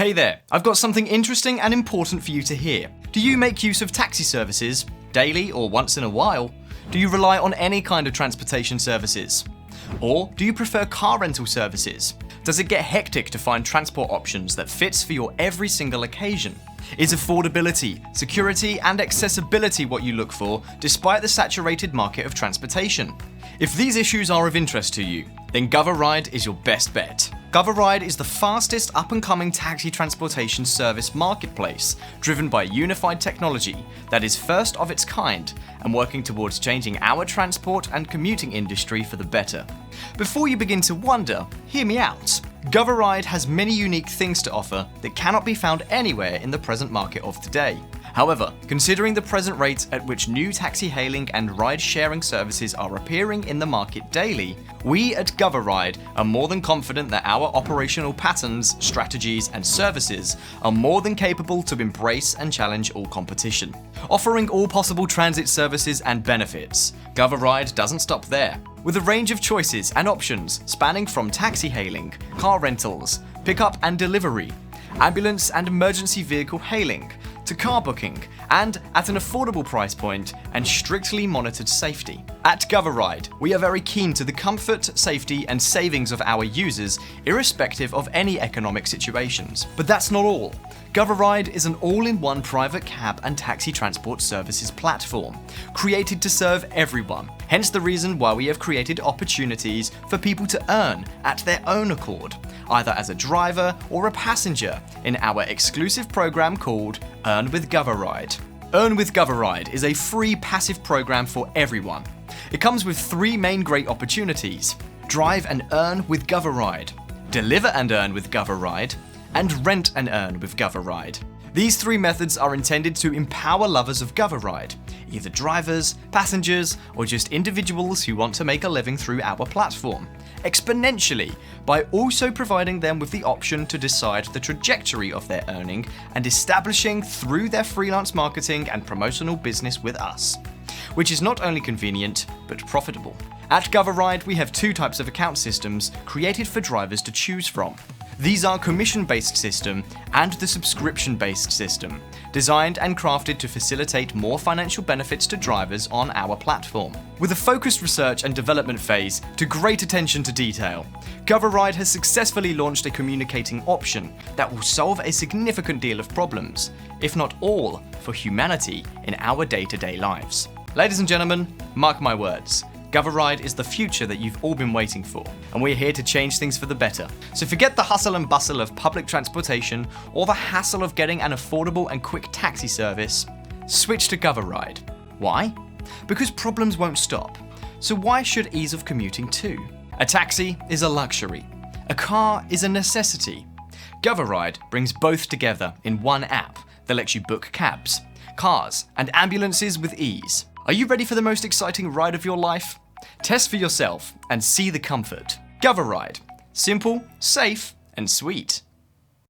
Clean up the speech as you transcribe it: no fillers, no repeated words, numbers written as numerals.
Hey there, I've got something interesting and important for you to hear. Do you make use of taxi services, daily or once in a while? Do you rely on any kind of transportation services? Or do you prefer car rental services? Does it get hectic to find transport options that fits for your every single occasion? Is affordability, security, and accessibility what you look for despite the saturated market of transportation? If these issues are of interest to you, then GovaRide is your best bet. GovaRide is the fastest up-and-coming taxi transportation service marketplace, driven by unified technology that is first of its kind and working towards changing our transport and commuting industry for the better. Before you begin to wonder, hear me out. GovaRide has many unique things to offer that cannot be found anywhere in the present market of today. However, considering the present rates at which new taxi hailing and ride-sharing services are appearing in the market daily, we at GovaRide are more than confident that our operational patterns, strategies, and services are more than capable to embrace and challenge all competition. Offering all possible transit services and benefits, GovaRide doesn't stop there. With a range of choices and options spanning from taxi hailing, car rentals, pickup and delivery, ambulance and emergency vehicle hailing, to car booking, and at an affordable price point and strictly monitored safety. At GovaRide, we are very keen to the comfort, safety, and savings of our users, irrespective of any economic situations. But that's not all. GovaRide is an all-in-one private cab and taxi transport services platform, created to serve everyone. Hence the reason why we have created opportunities for people to earn at their own accord, either as a driver or a passenger, in our exclusive program called Earn with GovaRide. Earn with GovaRide is a free passive program for everyone. It comes with three main great opportunities: drive and earn with GovaRide, deliver and earn with GovaRide, and rent and earn with GovaRide. These three methods are intended to empower lovers of GovaRide, either drivers, passengers, or just individuals who want to make a living through our platform, exponentially, by also providing them with the option to decide the trajectory of their earning and establishing through their freelance marketing and promotional business with us, which is not only convenient, but profitable. At GovaRide, we have two types of account systems created for drivers to choose from. These are commission-based system and the subscription-based system, designed and crafted to facilitate more financial benefits to drivers on our platform. With a focused research and development phase to great attention to detail, GovaRide has successfully launched a communicating option that will solve a significant deal of problems, if not all, for humanity in our day-to-day lives. Ladies and gentlemen, mark my words. GovaRide is the future that you've all been waiting for, and we're here to change things for the better. So forget the hustle and bustle of public transportation or the hassle of getting an affordable and quick taxi service. Switch to GovaRide. Why? Because problems won't stop. So why should ease of commuting too? A taxi is a luxury. A car is a necessity. GovaRide brings both together in one app that lets you book cabs, cars, and ambulances with ease. Are you ready for the most exciting ride of your life? Test for yourself and see the comfort. GovaRide. Simple, safe, and sweet.